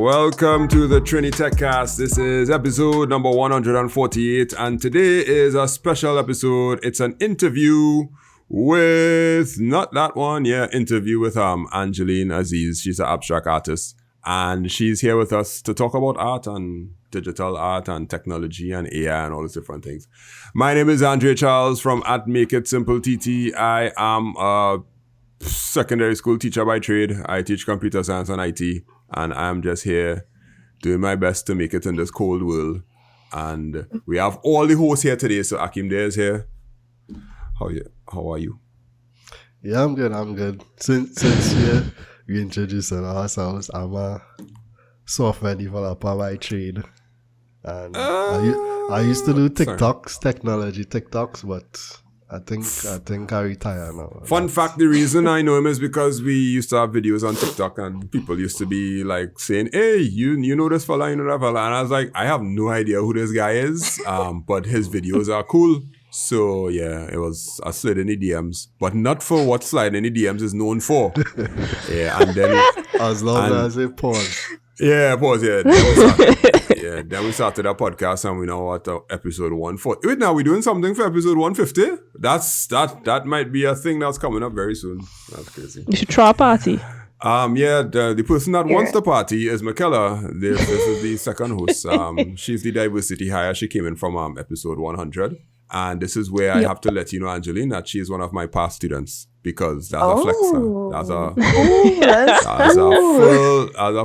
Welcome to the Trinitech Cast. This is episode number 148, and today is a special episode. It's an interview with, not that one, interview with Angeline Azeez. She's an abstract artist, and she's here with us to talk about art and digital art and technology and AI and all these different things. My name is Andre Charles from at Make It Simple TT. I am a secondary school teacher by trade. I teach computer science and IT, and I'm just here doing my best to make it in this cold world. And we have all the hosts here today. So Akim there is here. How are you? Yeah, I'm good. Since we introduced ourselves, I'm a software developer by trade. And I used to do technology TikToks, but I think I retire now. Fun fact, the reason I know him is because we used to have videos on TikTok and people used to be like saying, hey, you know this fella, you know that fella. And I was like, I have no idea who this guy is, but his videos are cool. So yeah, I slid in the DMs, but not for what sliding in the DMs is known for. Yeah, and then as long as it pause. Yeah, pause. Yeah, then we started our podcast, and we now at episode 140. Wait, now we're doing something for episode 150. That might be a thing that's coming up very soon. That's crazy. You should throw a party. The person that wants the party is Michaela. This is the second host. She's the diversity hire. She came in from episode 100. And this is where I have to let you know, Angeline, that she is one of my past students because that's a flex. That's a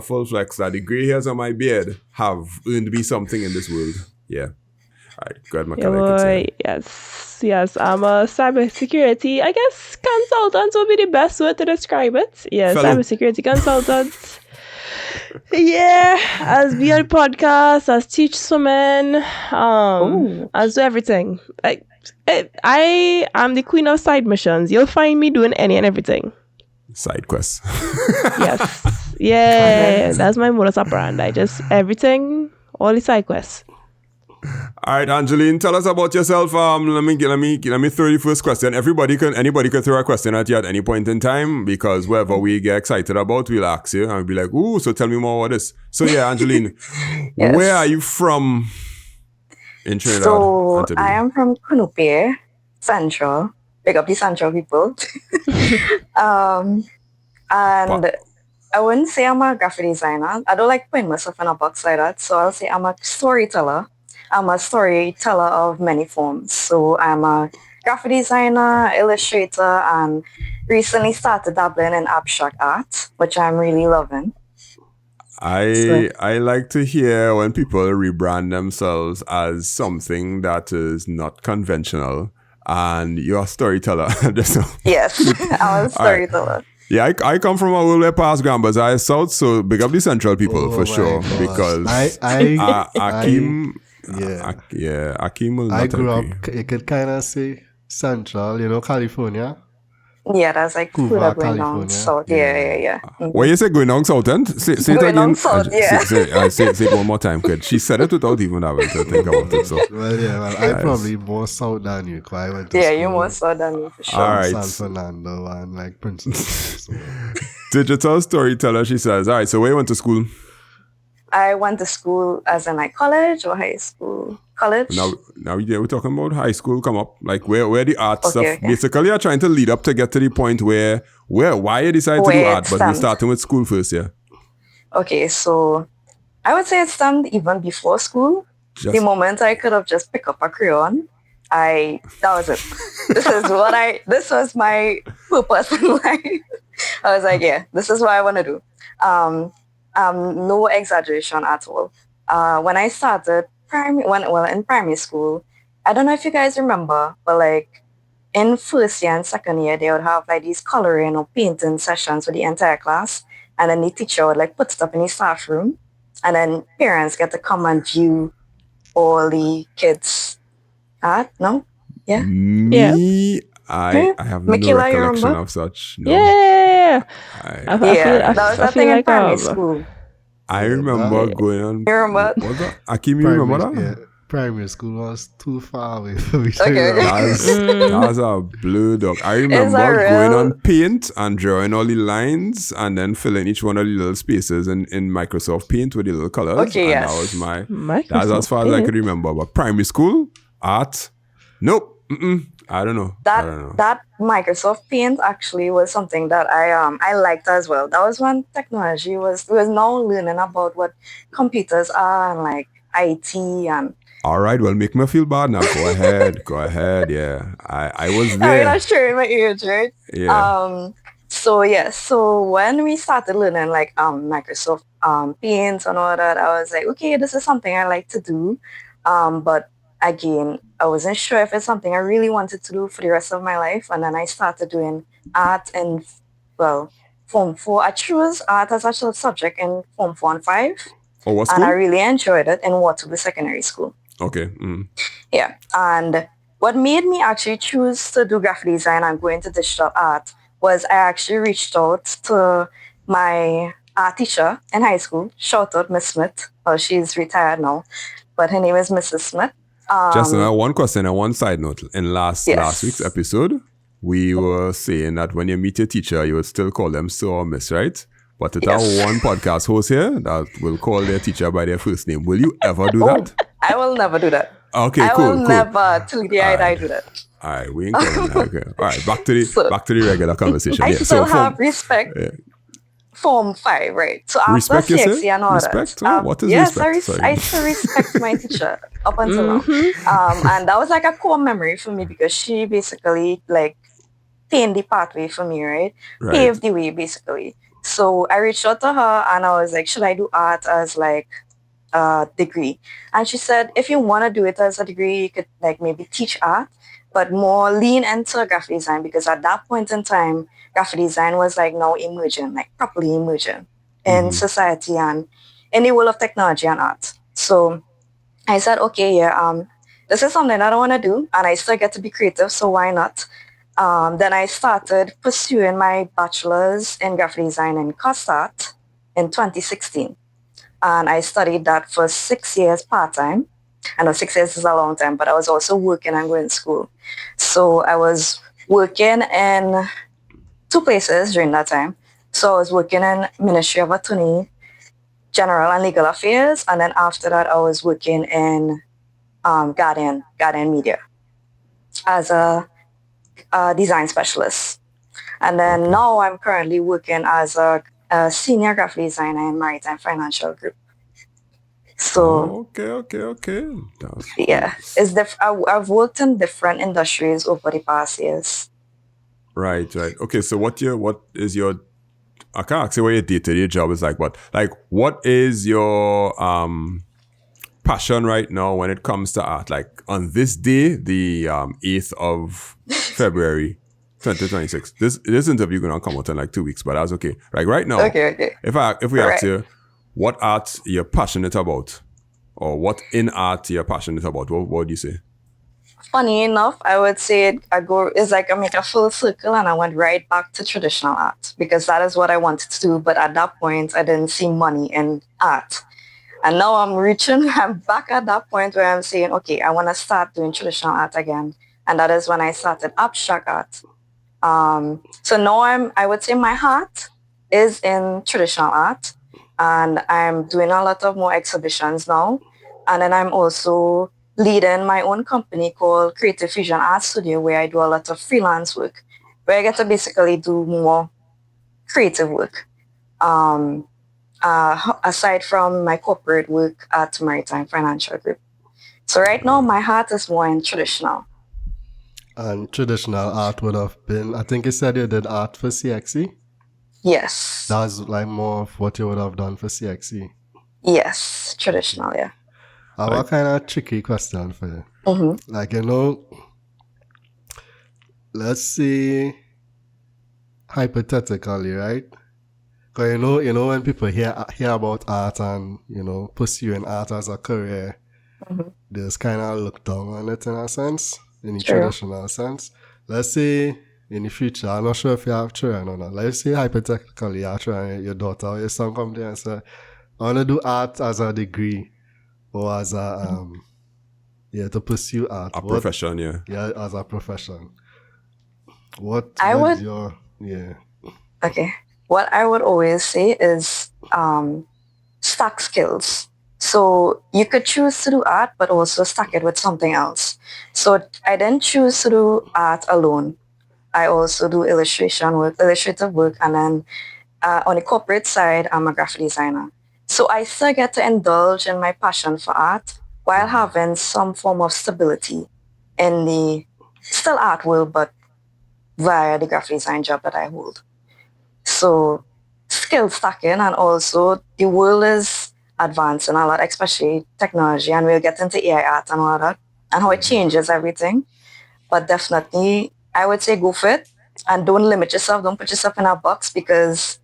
full flex. That the gray hairs on my beard have earned me something in this world. Yeah. All right, go ahead, Michaela. Yes. I'm a cybersecurity, I guess, consultant would be the best word to describe it. Yeah, cybersecurity consultant. Yeah, as be on podcast, as teach swimming, as do everything. I am the queen of side missions. You'll find me doing any and everything. Side quests. Yes. Yeah, that's my modus operandi. Just everything, all the side quests. All right, Angeline, tell us about yourself. Let me throw the first question. Anybody can throw a question at you at any point in time because whatever we get excited about, we'll ask you and we'll be like, ooh, so tell me more about this. So yeah, Angeline, yes. Where are you from in Trinidad? So I am from Kunupe, Central. Big up the Central people. And I wouldn't say I'm a graphic designer. I don't like putting myself in a box like that. So I'll say I'm a storyteller. I'm a storyteller of many forms. So I'm a graphic designer, illustrator, and recently started dabbling in abstract art, which I'm really loving. I like to hear when people rebrand themselves as something that is not conventional. And you're a storyteller. Yes, I'm a storyteller. Right. Yeah, I come from a world where past Gambas are south, so big up the central people for sure. Gosh. Because Akim... Akim will not I grew agree. up, you could kind of say central, California. Yeah, that's like Cuba, going down south. Yeah. Mm-hmm. What you say going down south end? Say it again. Down south, yeah. Say it one more time, kid. She said it without even having to think about it. So. I'm probably more south than you. I went to school. You're more south than me for sure. All right. San Fernando and Princeton. Digital storyteller, she says. All right, so where you went to school? I went to school as in college or high school. College. Now we're talking about high school. Come up, like where the art stuff. Okay. Basically, you're trying to lead up to get to the point why you decided to do art, but we're starting with school first, yeah. Okay, so I would say it stemmed even before school. The moment I could have just picked up a crayon, that was it. This was my purpose in life. I was like, yeah, this is what I want to do. No exaggeration at all. When I started in primary school, I don't know if you guys remember, but in first year and second year, they would have these coloring or painting sessions with the entire class, and then the teacher would put stuff in the staff room, and then parents get to come and view all the kids' art. No, yeah, I have no recollection of such. No. Yeah. That was a thing in primary school. I remember going on. You remember? Akim, you remember that? Yeah. primary school was too far away for me. Okay. That's a blue dog. I remember going on Paint and drawing all the lines and then filling each one of the little spaces in Microsoft Paint with the little colors. Okay, and yes. that was my. Microsoft That's as far as I Paint. could remember. But primary school art, nope. I don't know. That Microsoft Paint actually was something that I liked as well. That was when technology was now learning about what computers are and like IT and. All right, well, make me feel bad now. Go ahead. Yeah, I was I mean, there. I'm sharing my age, right? Yeah. So when we started learning like Microsoft Paint and all that, I was like, okay, this is something I like to do. But again, I wasn't sure if it's something I really wanted to do for the rest of my life. And then I started doing art in, well, Form 4. I chose art as a subject in Form 4 and 5. Oh, what And I school? really enjoyed it in Waterloo Secondary School. Okay. Yeah. And what made me actually choose to do graphic design and go into digital art was I actually reached out to my art teacher in high school. Shout out Miss Smith. Well, she's retired now, but her name is Mrs. Smith. Just one question and one side note. In last week's episode, we were saying that when you meet your teacher, you would still call them sir or miss, right? But it's our one podcast host here that will call their teacher by their first name. Will you ever do that? I will never do that. Okay, I cool. will never till the end I do that. All right, we ain't calling that. Okay. All right, back to the regular conversation. I Yeah, still so have respect. Form 5, right? So after Respect, you CXC say? and all Respect? that. What is yes, respect? I still respect my teacher up until now. And that was like a core memory for me because she basically like paved the pathway for me, right? Paved the way basically. So I reached out to her and I was like, should I do art as like a degree? And she said, if you want to do it as a degree, you could like maybe teach art, but more lean into graphic design because at that point in time, graphic design was like now emerging, like properly emerging in society and in the world of technology and art. So I said, okay, this is something that I want to do and I still get to be creative, so why not? Then I started pursuing my bachelor's in graphic design in cost art in 2016. And I studied that for 6 years part-time. I know 6 years is a long time, but I was also working and going to school. So I was working in 2 places during that time. So I was working in Ministry of Attorney, General and Legal Affairs. And then after that, I was working in Guardian Media as a design specialist. And then now I'm currently working as a senior graphic designer in Maritime Financial Group. So okay. yeah, I've worked in different industries over the past years. Right. Okay, so what is your? I can't ask you what your day-to-day job is like, but like, what is your passion right now when it comes to art? Like on this day, the 8th of February, 2026. This interview gonna come out in like 2 weeks, but that's okay. Like right now, Okay. If we ask you what art you're passionate about, or what in art you're passionate about, what would you say? Funny enough, I would say it's like I make a full circle and I went right back to traditional art because that is what I wanted to do. But at that point, I didn't see money in art. And now I'm back at that point where I'm saying, okay, I want to start doing traditional art again. And that is when I started abstract art. So now I would say my heart is in traditional art. And I'm doing a lot of more exhibitions now. And then I'm also leading my own company called Creative Fusion Art Studio, where I do a lot of freelance work, where I get to basically do more creative work. Aside from my corporate work at Maritime Financial Group. So right now, my heart is more in traditional. And traditional art would have been, I think you said you did art for CXC? Yes. That's like more of what you would have done for CXC. Yes, traditional, yeah. I have a kind of tricky question for you. Mm-hmm. Like, let's say, hypothetically, right? Because you know when people hear about art and, pursuing art as a career, there's kind of look down on it in a sense, in the traditional sense. Let's say in the future, I'm not sure if you have children or not. Let's say hypothetically, you're trying, your daughter or your son come there and say, I want to do art as a degree or as a to pursue art. A profession, yeah. Yeah, as a profession. What your Okay. What I would always say is stack skills. So you could choose to do art, but also stack it with something else. So I didn't choose to do art alone. I also do illustrative work, and then on the corporate side, I'm a graphic designer. So I still get to indulge in my passion for art while having some form of stability in the still art world, but via the graphic design job that I hold. So skill stacking, and also the world is advancing a lot, especially technology, and we'll get into AI art and all that, and how it changes everything. But definitely, I would say go for it, and don't limit yourself. Don't put yourself in a box, because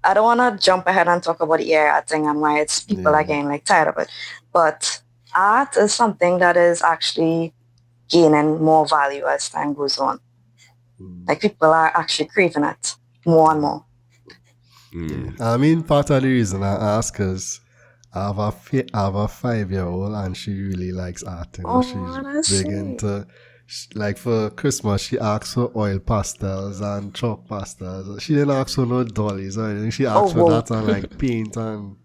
I don't want to jump ahead and talk about the AI art thing and why it's people are getting like tired of it. But art is something that is actually gaining more value as time goes on. Like people are actually craving it more and more. I mean, part of the reason I ask is I have a 5-year-old and she really likes art. You know, she's big into, like for Christmas, she asked for oil pastels and chalk pastels. She didn't ask for no dollies or anything. She asked for that and like paint and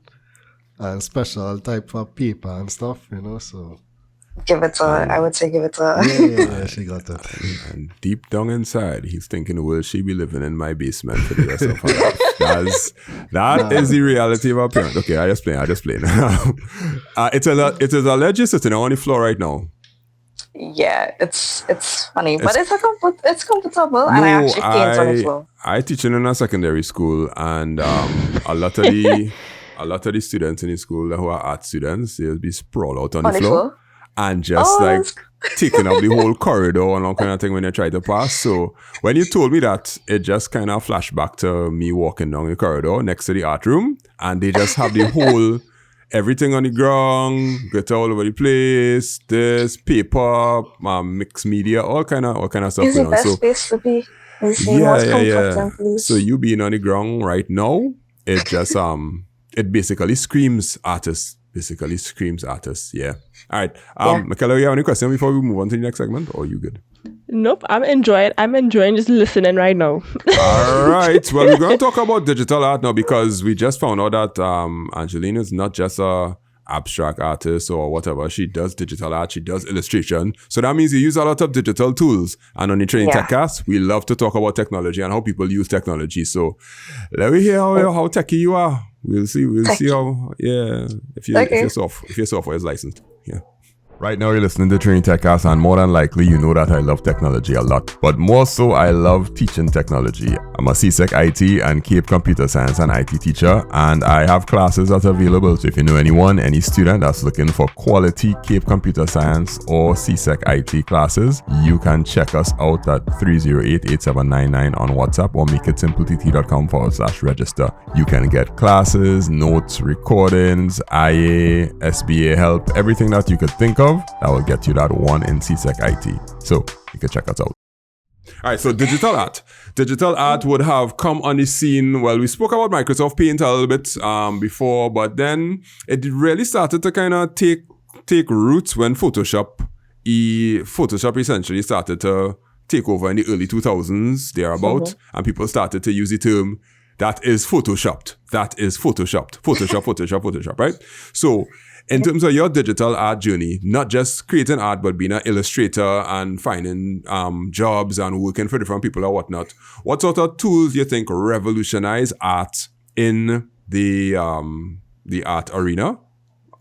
special type of paper and stuff, you know, so. I would say give it a... Yeah, she got it. And deep down inside, he's thinking, will she be living in my basement for the rest of her life? That is the reality of our parent. Okay, I just play. It is alleged sitting on the floor right now. Yeah, it's funny, but it's comfortable, and I actually paint on the floor. I teach in a secondary school, and a lot of the students in the school who are art students, they'll be sprawled out on the floor. And just taking up the whole corridor and all kind of thing when they try to pass. So when you told me that, it just kind of flashed back to me walking down the corridor next to the art room, and they just have the whole everything on the ground, glitter all over the place, this paper, mixed media, all kind of stuff. It's the best place to be. Yeah. So you being on the ground right now, it just it basically screams artist. Yeah. All right. Michaela, you have any question before we move on to the next segment, or are you good? Nope, I'm enjoying just listening right now. All right. Well, we're going to talk about digital art now, because we just found out that Angeline is not just a abstract artist or whatever. She does digital art. She does illustration. So that means you use a lot of digital tools. And on the Training TechCast, we love to talk about technology and how people use technology. So let me hear how techie you are. We'll see how, if your software is licensed. Yeah. Right now you're listening to Training TechCast, and more than likely you know that I love technology a lot. But more so, I love teaching technology. I'm a CSEC IT and CAPE Computer Science and IT teacher, and I have classes that are available. So if you know any student that's looking for quality CAPE Computer Science or CSEC IT classes, you can check us out at 308-8799 on WhatsApp or makeitsimplett.com/register. You can get classes, notes, recordings, IA, SBA help, everything that you could think of that will get you that one in CSEC IT. So you can check us out. All right, so digital art. Digital art would have come on the scene. Well, we spoke about Microsoft Paint a little bit before, but then it really started to kind of take roots when Photoshop essentially started to take over in the early 2000s, thereabout, and people started to use the term that is photoshopped. Photoshop, right? So in terms of your digital art journey, not just creating art, but being an illustrator and finding jobs and working for different people or whatnot, what sort of tools do you think revolutionize art in the art arena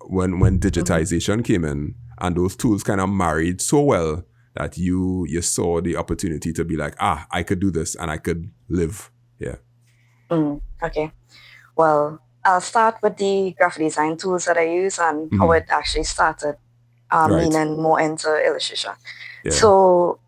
when digitization came in, and those tools kind of married so well that you saw the opportunity to be like, I could do this and I could live. Yeah. Okay. Well, I'll start with the graphic design tools that I use and how it actually started, meaning more into illustration. Yeah. So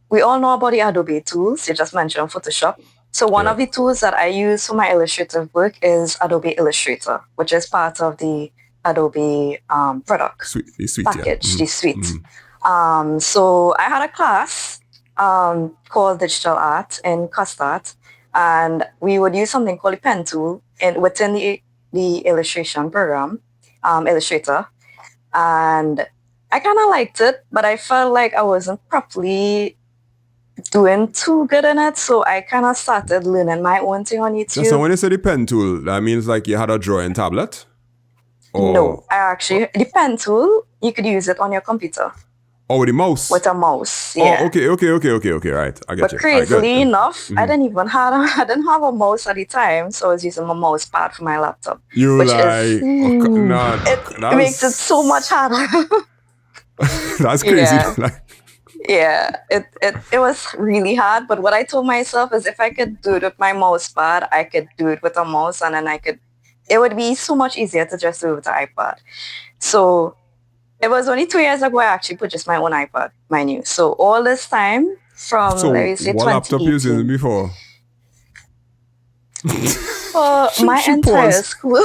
we all know about the Adobe tools. You just mentioned Photoshop. So one of the tools that I use for my illustrative work is Adobe Illustrator, which is part of the Adobe product package, the suite. So I had a class called Digital Art in Custard, and we would use something called the pen tool within the illustration program, Illustrator. And I kind of liked it, but I felt like I wasn't properly doing too good in it. So I kind of started learning my own thing on YouTube. So when you say the pen tool, that means like you had a drawing tablet? Or... No, the pen tool, you could use it on your computer. Oh, the mouse? With a mouse, yeah. Oh, okay, right. I get but you. Crazily enough, I didn't have a mouse at the time, so I was using my mouse pad for my laptop. It makes it so much harder. That's crazy. Yeah, it was really hard. But what I told myself is if I could do it with my mouse pad, I could do it with a mouse, and then it would be so much easier to just do it with the iPad. So it was only 2 years ago I actually purchased my own iPad, mind you. So all this time from, let me say, what laptop you using before? For my entire school.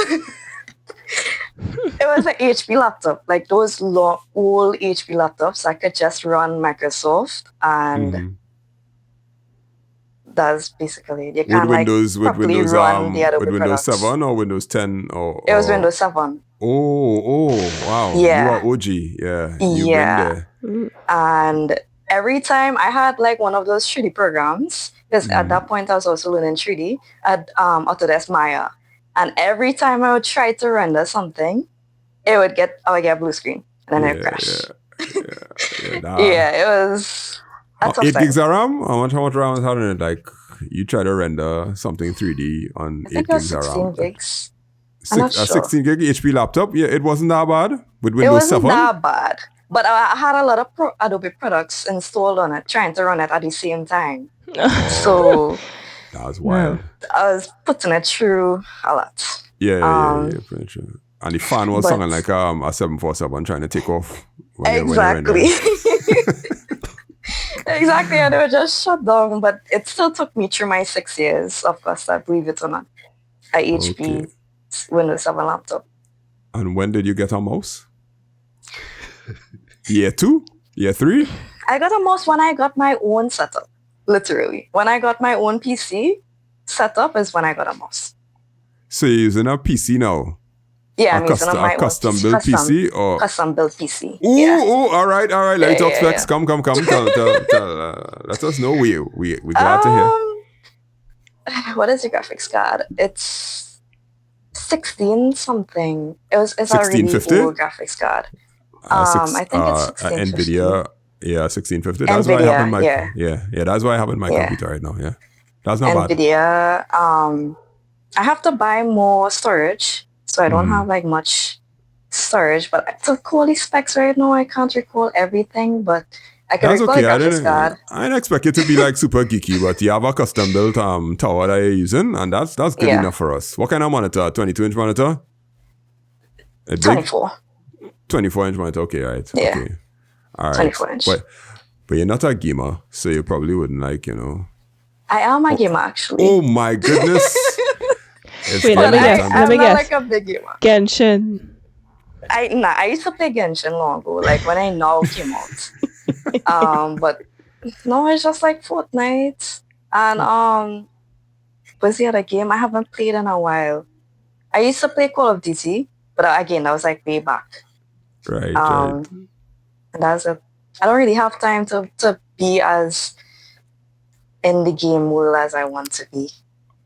It was an HP laptop, like those old HP laptops. I could just run Microsoft, and that's basically it. You can't properly run the Adobe with Windows products. 7 or Windows 10 or it was Windows 7. Oh, wow. Yeah. You are OG. Yeah. You've been there. And every time I had like one of those 3D programs, because at that point I was also learning 3D at Autodesk Maya. And every time I would try to render something, I would get a blue screen and then it would crash. It was 8 gigs of RAM? How much RAM was having it? Like you try to render something 3D on 8 gigs of RAM. 16 gigs. 16 gig HP laptop? Yeah, it wasn't that bad with Windows 7? It wasn't that bad. But I had a lot of Adobe products installed on it, trying to run it at the same time. So that was wild. I was putting it through a lot. Yeah, pretty true. And the fan was sounding like a 747 trying to take off. Exactly. Exactly, and it was just shut down. But it still took me through my 6 years of custard, believe it or not. A HP Windows 7 laptop. And when did you get a mouse? Year 2? Year 3? I got a mouse when I got my own setup. Literally. When I got my own PC setup is when I got a mouse. So you're using a PC now? Yeah, I'm using my custom built PC or custom built PC. Oh, all right. Let me talk specs. Come. Tell, let us know. We glad to hear. What is your graphics card? It's 16 something. It's a really old graphics card. I think it's 1650. NVIDIA. Yeah, 1650. That's why I have in my that's why I have in my computer right now. Yeah, that's not bad. NVIDIA. I have to buy more storage, so I don't have like much storage. But to call these specs right now, I can't recall everything. But I can recall the graphics card. I didn't expect it to be like super geeky, but you have a custom built tower that you're using, and that's good enough for us. What kind of monitor? 22-inch monitor? 24. 24-inch monitor. Okay, right. Yeah. Okay. All right. 24 inch. But you're not a gamer, so you probably wouldn't I am a gamer, actually. Oh my goodness. Wait, let me guess. I'm not like a big gamer. Genshin. I used to play Genshin long ago, like when I now came out. But no, it's just like Fortnite. And what's the other game I haven't played in a while? I used to play Call of Duty, but again, that was like way back. Right. And that's it. I don't really have time to be as in the game world as I want to be.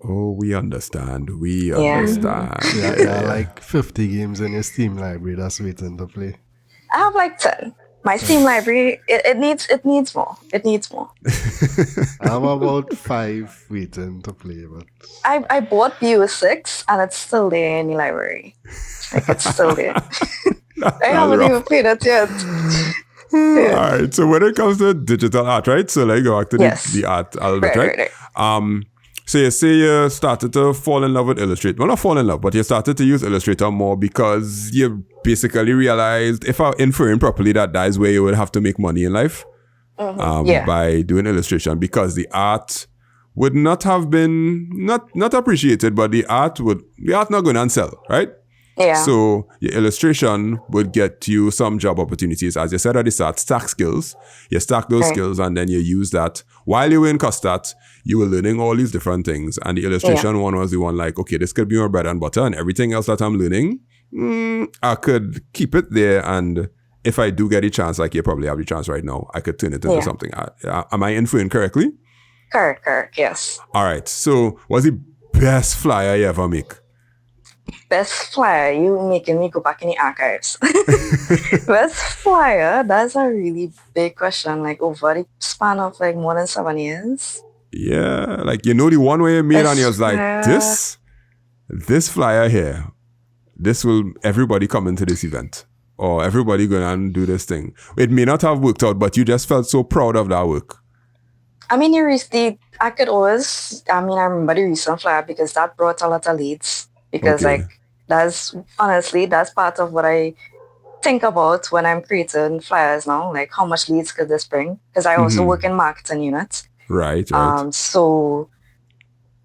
Oh, we understand. Understand. Yeah, like 50 games in your Steam library that's waiting to play. I have like 10. My Steam library, it needs more. It needs more. I have about 5 waiting to play, but I bought BO6 and it's still there in the library. Like it's still there. I haven't even played it yet. All right. So when it comes to digital art, right? So like go back to the art element, right? So you say you started to fall in love with Illustrator. Well, not fall in love, but you started to use Illustrator more because you basically realized, if I'm inferring properly, that is where you would have to make money in life by doing illustration, because the art would not have been, not appreciated, but the art not going to sell, right? Yeah. So your illustration would get you some job opportunities. As you said at the start, stack skills. You stack those skills and then you use that. While you were in Custard, you were learning all these different things. And the illustration one was the one like, okay, this could be my bread and butter, and everything else that I'm learning, I could keep it there and if I do get a chance, like you probably have the chance right now, I could turn it into something. Am I inferring correctly? Correct, yes. All right. So what's the best flyer you ever make? Best flyer, you making me go back in the archives. Best flyer, that's a really big question, like over the span of like more than 7 years. Yeah, like the one way you made and you was like, this flyer here, this will, everybody come into this event. Or everybody go and do this thing. It may not have worked out, but you just felt so proud of that work. I mean, I remember the recent flyer because that brought a lot of leads. Because that's part of what I think about when I'm creating flyers now. Like, how much leads could this bring? Because I also work in marketing units. Right. So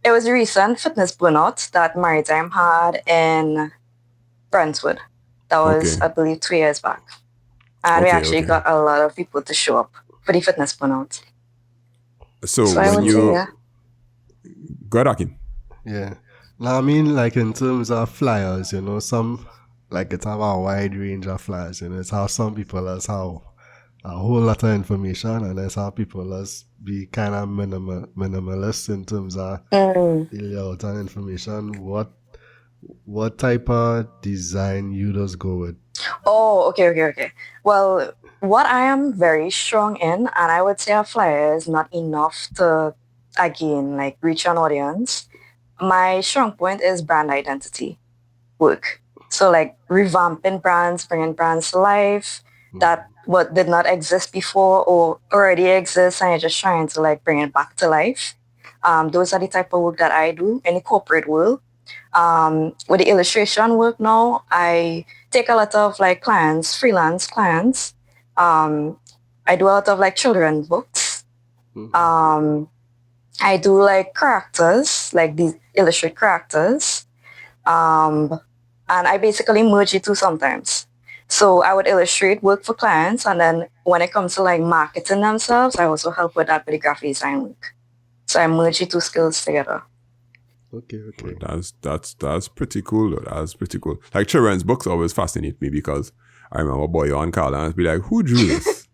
it was a recent fitness burnout that Maritime had in Brentwood. That was, I believe, 2 years back. And we actually got a lot of people to show up for the fitness burnout. So when you... Go ahead, Akin. Yeah. Now, I mean, like in terms of flyers, some, like it's have a wide range of flyers, it's how some people has how a whole lot of information, and there's how people has be kind of minimalist in terms of the layout and information. What type of design you just go with? Oh, okay. Well, what I am very strong in, and I would say a flyer is not enough to, again, like reach an audience. My strong point is brand identity work. So like revamping brands, bringing brands to life that what did not exist before or already exists, and you're just trying to like bring it back to life. Those are the type of work that I do in the corporate world. With the illustration work now, I take a lot of like clients, freelance clients. I do a lot of like children's books. I do like characters, like these illustrate characters. And I basically merge the two sometimes. So I would illustrate work for clients, and then when it comes to like marketing themselves, I also help with that with the graphic design work. So I merge the two skills together. Okay. That's pretty cool though. That's pretty cool. Like children's books always fascinate me because I remember Boyo and Carla and I'd be like, who drew this?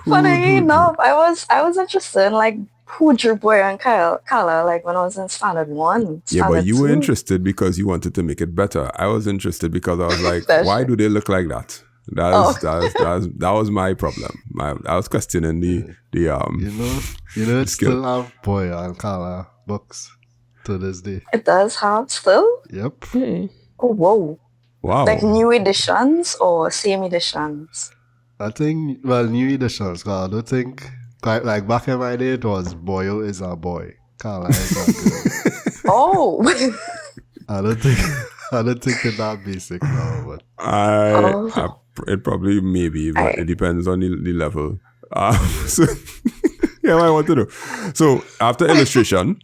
Funny enough, I was interested in like who drew Boyo and Carla like when I was in standard 1. Yeah, but you 2. were interested because you wanted to make it better. I was interested because I was like, why do they look like that? That was my problem. I was questioning the still have Boyo and Carla books to this day. It does have still? Yep. Oh, whoa. Wow. Like new editions or same editions? I think, new editions, because I don't think, quite like back in my day, it was Boyo is a boy, Carla is a girl. Oh. I don't think it's that basic now, but... It probably maybe, but it depends on the level. So, yeah, what I want to do. So, after illustration,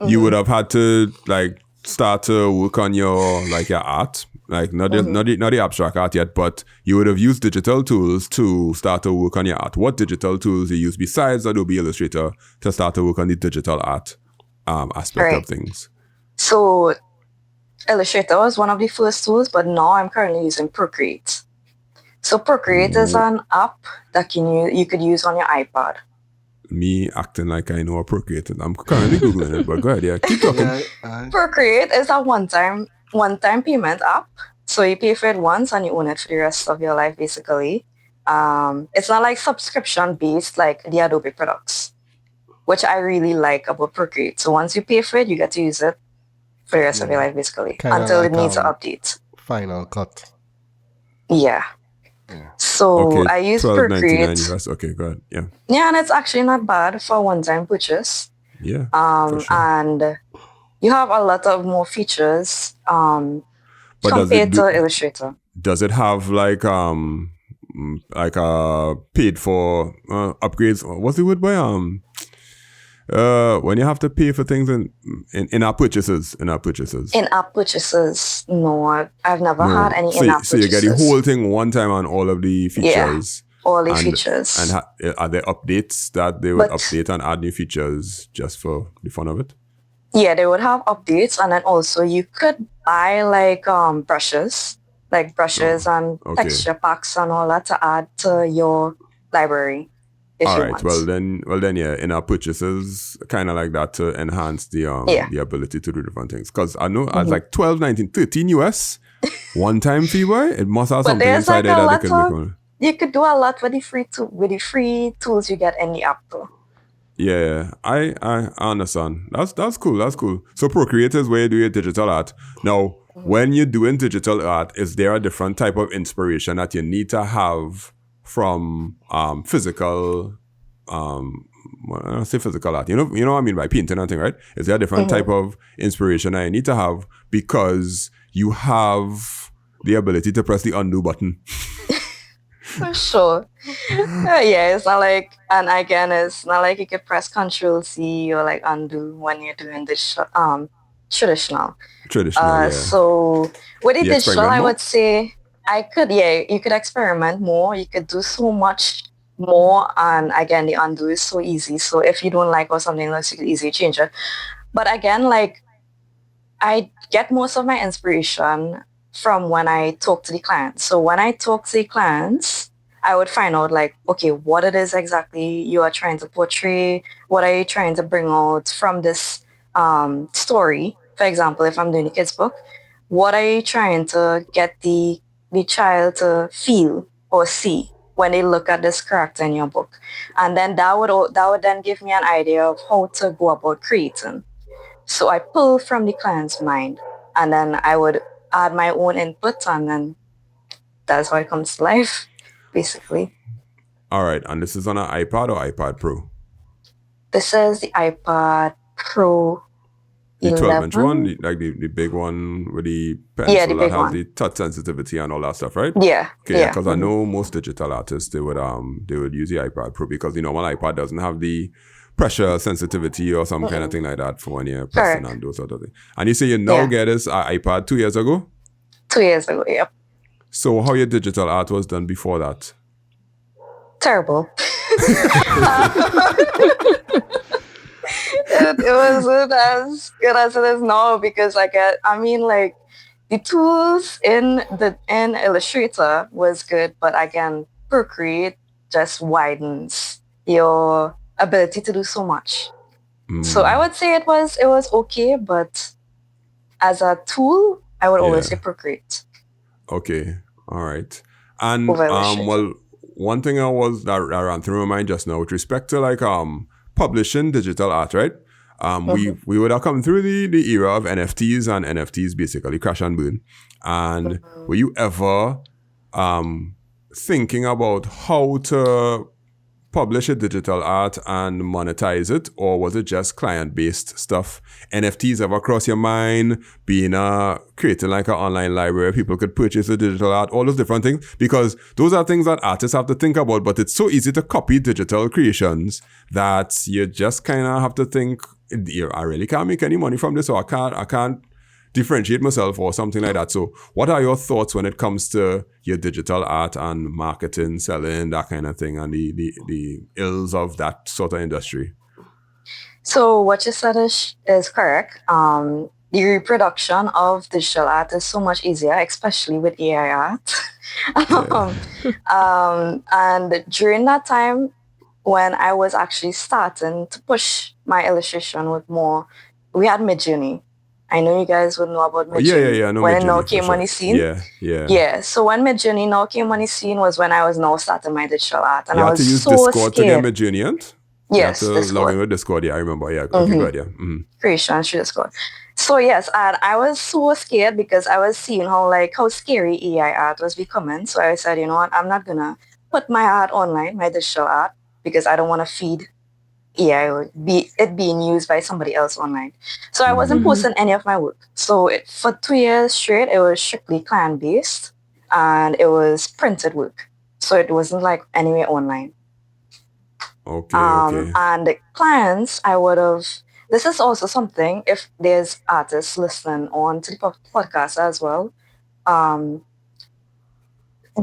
you would have had to like start to work on your art, like not the abstract art yet, but you would have used digital tools to start to work on your art. What digital tools you use besides Adobe Illustrator to start to work on the digital art aspect of things? So Illustrator was one of the first tools, but now I'm currently using Procreate. So Procreate is an app that you could use on your iPad. Me acting like I know a Procreate. I'm currently Googling it, but go ahead, yeah. Keep talking. Procreate is a one-time payment app. So you pay for it once and you own it for the rest of your life, basically. It's not like subscription-based like the Adobe products, which I really like about Procreate. So once you pay for it, you get to use it for the rest of your life, basically, until it needs an update. Final Cut. Yeah. So I use Procreate. Okay, go ahead. Yeah. Yeah, and it's actually not bad for a one-time purchase. Yeah. For sure. And you have a lot of more features compared to Illustrator. Does it have like paid for upgrades? What's the word by when you have to pay for things in our purchases? In-app purchases, no, I've never had any in-app purchases. So you get the whole thing one time on all of the features. Yeah, all the features. And are there updates that they would update and add new features just for the fun of it? Yeah, they would have updates, and then also you could buy like brushes like brushes and okay. texture packs and all that to add to your library if All you right. want. Well then, yeah. In our purchases, kind of like that to enhance the ability to do different things. Because I know I was like 12, 19, 13 US one-time fee, boy. It must have But something there's inside like there a that they lot can make of, money. you could do a lot with the free tools you get in the app too. Yeah, I understand. That's cool. That's cool. So Procreate is where you do your digital art. Now, when you're doing digital art, is there a different type of inspiration that you need to have from physical well, I don't say physical art. You know what I mean by painting and thing, right? Is there a different type of inspiration that you need to have because you have the ability to press the undo button? For sure. Yeah, it's not like, and again, it's not like you could press Control C or like undo when you're doing this traditional. Traditional, yeah. So with the You digital, experiment I more? would say you could experiment more. You could do so much more, and again, the undo is so easy. So if you don't like or something looks, you could easily change it. But again, like I get most of my inspiration from when I talk to the clients. So when I talk to the clients, I would find out like, okay, what it is exactly you are trying to portray. What are you trying to bring out from this story? For example, if I'm doing a kids book, what are you trying to get the child to feel or see when they look at this character in your book? And then that would then give me an idea of how to go about creating. So I pull from the client's mind and then I would add my own input and then that's how it comes to life, basically. All right. And this is on an iPad or iPad Pro? This is the iPad Pro The 11. 12-inch one, the big one with the pencil Yeah, the that big has one. the touch sensitivity and all that stuff, right? Yeah. Okay, Yeah. because I know most digital artists they would use the iPad Pro because the normal iPad doesn't have the pressure sensitivity or some kind of thing like that for when you're pressing Correct. and those sort of things. And you say you now get this iPad 2 years ago? 2 years ago, yep. So how your digital art was done before that? Terrible. It wasn't as good as it is now because the tools in Illustrator was good, but again, Procreate just widens your ability to do so much. So I would say it was okay, but as a tool, I would always say Procreate. Okay, all right. And Over Illustrator. well, one thing that ran through my mind just now with respect to like publishing digital art, right? We would have come through the era of NFTs, and NFTs basically crash and burn. And were you ever thinking about how to publish a digital art and monetize it, or was it just client-based stuff? NFTs ever cross your mind? Creating like an online library, people could purchase the digital art, all those different things, because those are things that artists have to think about. But it's so easy to copy digital creations that you just kind of have to think, I really can't make any money from this, or I can't differentiate myself or something like that. So what are your thoughts when it comes to your digital art and marketing, selling, that kind of thing, and the ills of that sort of industry? So what you said is correct. The reproduction of digital art is so much easier, especially with AI art. And during that time, when I was actually starting to push my illustration with more, we had Midjourney. I know you guys would know about Midjourney. Yeah. I know when Midjourney, it now came on the scene. Yeah. So when Midjourney now came on the scene was when I was now starting my digital art. And you I had was to use so Discord scared. to get Midjourney? Yes, you had to Discord. log in with Discord, yeah, I remember. Yeah, okay, good, yeah. Mm-hmm. Creation through Discord. So yes, and I was so scared because I was seeing how scary AI art was becoming. So I said, you know what, I'm not gonna put my art online, my digital art, because I don't want to feed AI or it being used by somebody else online. So I wasn't posting any of my work. So for 2 years straight, it was strictly client-based and it was printed work. So it wasn't like anywhere online. Okay. And the clients, this is also something, if there's artists listening on to the podcast as well,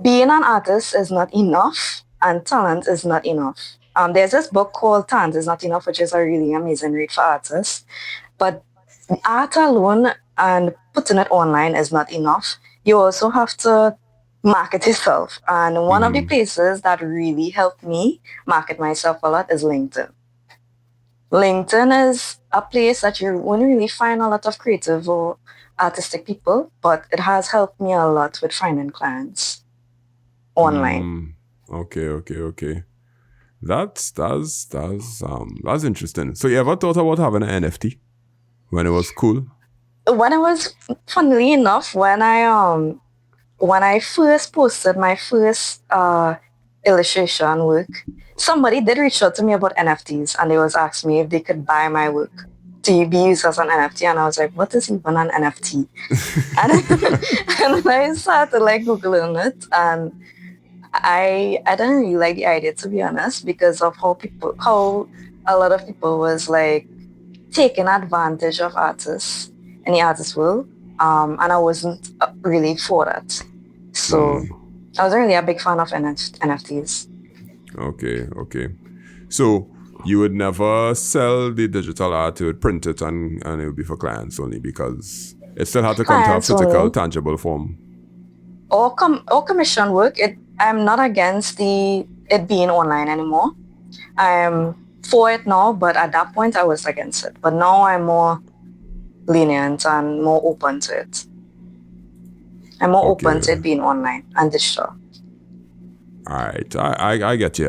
being an artist is not enough and talent is not enough. There's this book called Talent is Not Enough, which is a really amazing read for artists. But art alone and putting it online is not enough. you also have to market yourself. And one of the places that really helped me market myself a lot is LinkedIn. LinkedIn is a place that you won't really find a lot of creative or artistic people, but it has helped me a lot with finding clients online. Okay. That's interesting. So you ever thought about having an NFT when it was cool? When I was, funnily enough, when I first posted my first illustration work, somebody did reach out to me about NFTs, and they was asking me if they could buy my work to be used as an NFT, and I was like, what is even an NFT? and I started like Googling it, and I didn't really like the idea, to be honest, because of how a lot of people was like taking advantage of artists in the artist world, and I wasn't really for that. So I wasn't really a big fan of NFTs. Okay. So you would never sell the digital art, you would print it and it would be for clients only because it still had to come to a physical, tangible form. Or commission work, I'm not against it being online anymore. I'm for it now, but at that point I was against it. But now I'm more lenient and more open to it. I'm more open to it being online and digital. All right, I get you.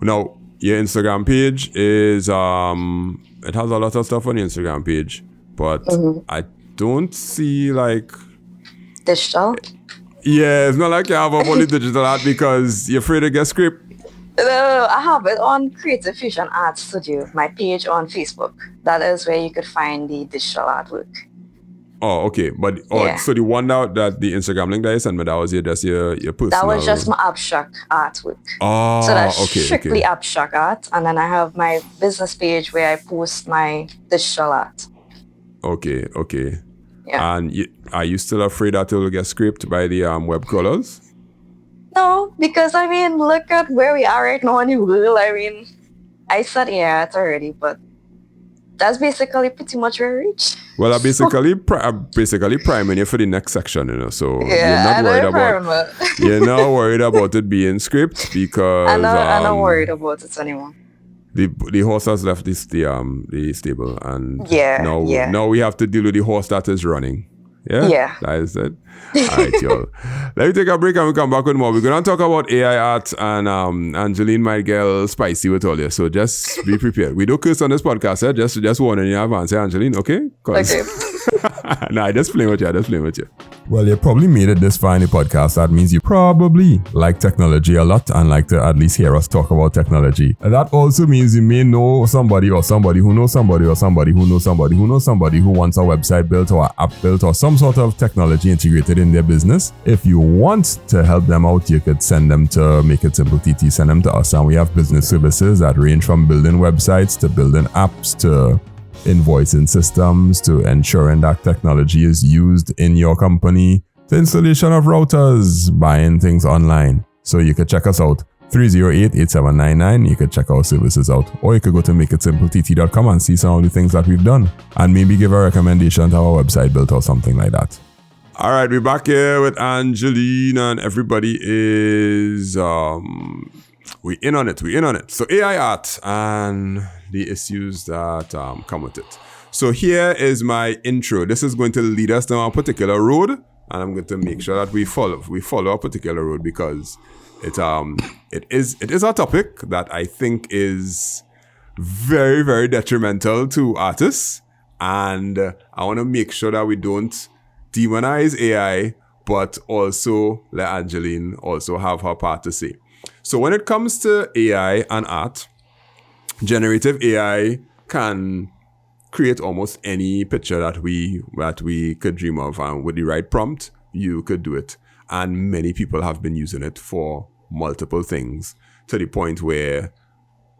Now, your Instagram page is it has a lot of stuff on the Instagram page, but I don't see like digital. Yeah, it's not like you have only digital art because you're afraid to get script. No, I have it on Creative Fusion Art Studio, my page on Facebook. That is where you could find the digital artwork. Oh, okay. But so the one that the Instagram link that you sent me, that was your personal. That was just my abstract artwork. Oh, so that's okay, strictly abstract art, and then I have my business page where I post my digital art. Okay. Yeah. And are you still afraid that it will get scraped by the web crawlers? No, because I mean, look at where we are right now in the world. I mean, I said it already, but that's basically pretty much where we reach. Well, I'm basically priming you for the next section, you know. So yeah, you're not worried about it being scraped because I'm not worried about it anymore. The horse has left the stable, and now we have to deal with the horse that is running. Yeah. That is it. All right, y'all. Let me take a break and we come back with more. We're going to talk about AI art, and Angeline might get a little spicy with all this. So just be prepared. We don't curse on this podcast, just warning you in advance, Angeline, okay? Okay. Nah, just playing with you. Well, you probably made it this far in the podcast. That means you probably like technology a lot and like to at least hear us talk about technology. And that also means you may know somebody or somebody who knows somebody or somebody who knows somebody who knows somebody who wants a website built or an app built or some sort of technology integrated in their business. If you want to help them out, you could send them to Make It Simple TT, send them to us. And we have business services that range from building websites to building apps to invoicing systems to ensuring that technology is used in your company to installation of routers, buying things online. So you could check us out, 308-8799. You could check our services out, or you could go to makeitsimplett.com and see some of the things that we've done and maybe give a recommendation to our website built or something like that. All right, we're back here with Angeline, and everybody is we in on it. So AI art and the issues that come with it. So here is my intro. This is going to lead us down a particular road, and I'm going to make sure that we follow a particular road because it is a topic that I think is very, very detrimental to artists, and I want to make sure that we don't demonize AI, but also let Angeline also have her part to say. So when it comes to AI and art, generative AI can create almost any picture that we could dream of, and with the right prompt, you could do it. And many people have been using it for multiple things, to the point where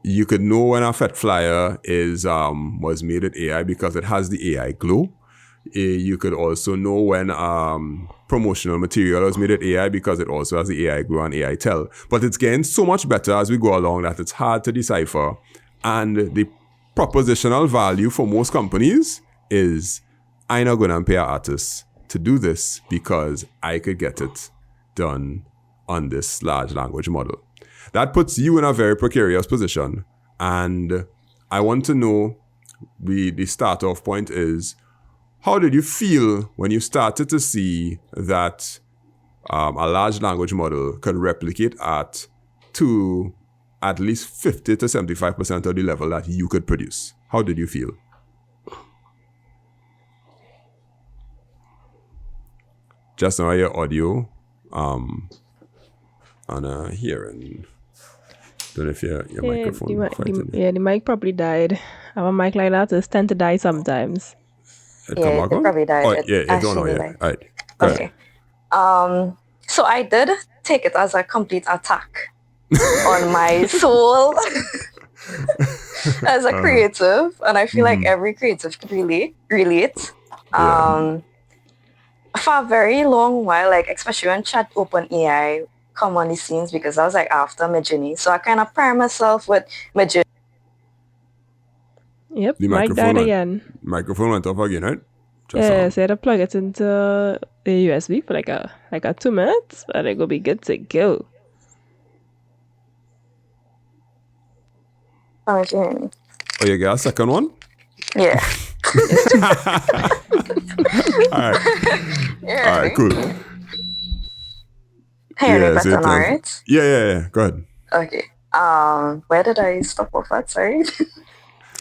you could know when a FET flyer was made with AI because it has the AI glow. You could also know when promotional material was made with AI because it also has the AI glow and AI tell. But it's getting so much better as we go along that it's hard to decipher. And the propositional value for most companies is, I'm not going to pay an artist to do this because I could get it done on this large language model. That puts you in a very precarious position. And I want to know, the start off point is, how did you feel when you started to see that a large language model could replicate art to at least 50 to 75% of the level that you could produce? How did you feel? Just now your audio on here, and don't know if your microphone. The mic probably died. Our mic like that just tend to die sometimes. It probably died. Oh, it don't know yet. All right. Okay. So I did take it as a complete attack on my soul as a creative, and I feel like every creative could relate. For a very long while, like especially when Chat OpenAI come on the scenes, because I was like after Midjourney, so I kind of primed myself with Midjourney. Yep, the mic died again. Microphone went off again, right? So I had to plug it into a USB for like a 2 minutes, and it will be good to go. Oh, you hear me? Oh, you got a second one? Yeah. All right, cool. Hear me better now, right? Yeah. Go ahead. Okay. Where did I stop off at? Sorry.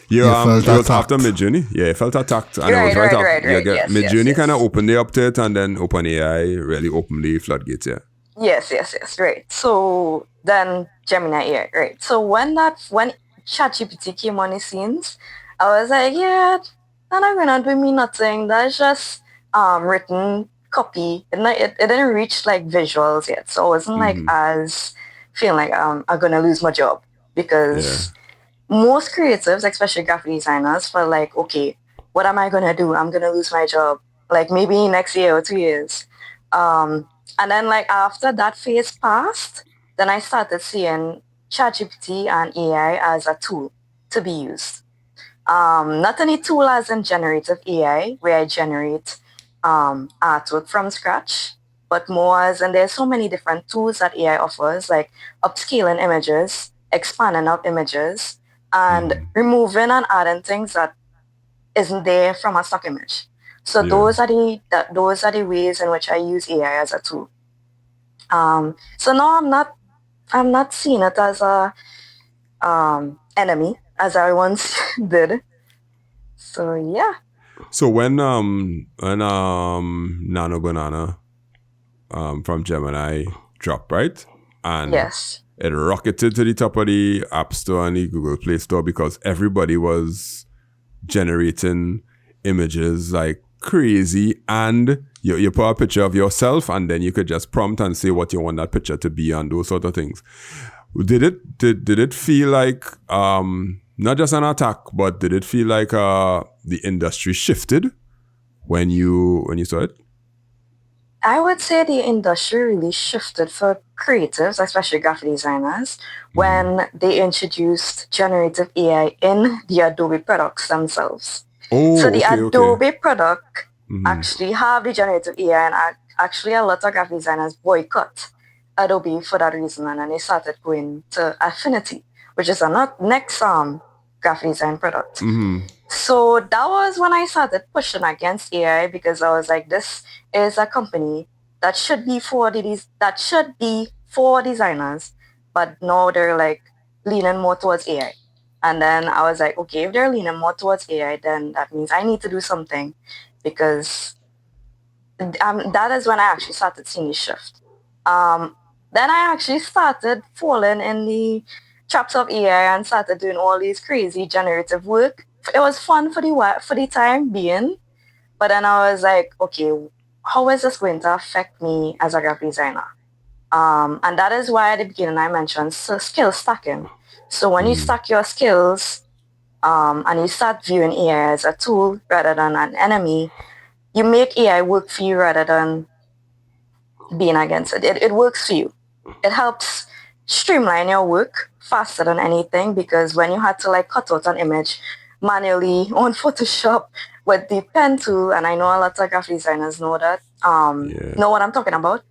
You felt after Midjourney? Yeah, you felt attacked. And it was right after. Yes, Midjourney kind of opened it up to it, and then OpenAI really opened the floodgates, yeah. Yes, right. So then Gemini AI, right? So when ChatGPT came on the scenes, I was like, yeah, they're not gonna do me nothing. That's just written copy. It didn't reach like visuals yet, so I wasn't like as feeling like I'm gonna lose my job, because most creatives, especially graphic designers, felt like, okay, what am I gonna do? I'm gonna lose my job, like maybe next year or 2 years. And then like after that phase passed, then I started seeing ChatGPT and AI as a tool to be used. Not any tool as in generative AI, where I generate artwork from scratch, but more as in there's so many different tools that AI offers, like upscaling images, expanding out images, and removing and adding things that isn't there from a stock image. So those are the ways in which I use AI as a tool. So no, I'm not seeing it as a enemy as I once did. So yeah. So when Nano Banana from Gemini dropped, right? And yes, it rocketed to the top of the App Store and the Google Play Store because everybody was generating images like crazy, and you put a picture of yourself and then you could just prompt and say what you want that picture to be and those sort of things. Did it feel like not just an attack, but did it feel like the industry shifted when you saw it? I would say the industry really shifted for creatives, especially graphic designers, when they introduced generative AI in the Adobe products themselves. So the Adobe product actually have the generative AI, and actually a lot of graphic designers boycott Adobe for that reason, and then they started going to Affinity, which is a next graphic design product. So that was when I started pushing against AI, because I was like, this is a company that should be for designers, but now they're like leaning more towards AI. And then I was like, okay, if they're leaning more towards AI, then that means I need to do something, because that is when I actually started seeing the shift. Then I actually started falling in the traps of AI and started doing all these crazy generative work. It was fun for the time being, but then I was like, okay, how is this going to affect me as a graphic designer? And that is why at the beginning I mentioned skill stacking. So when you stack your skills and you start viewing AI as a tool rather than an enemy, you make AI work for you rather than being against it. It works for you. It helps streamline your work faster than anything, because when you had to like cut out an image manually on Photoshop with the pen tool, and I know a lot of graphic designers know that, know what I'm talking about.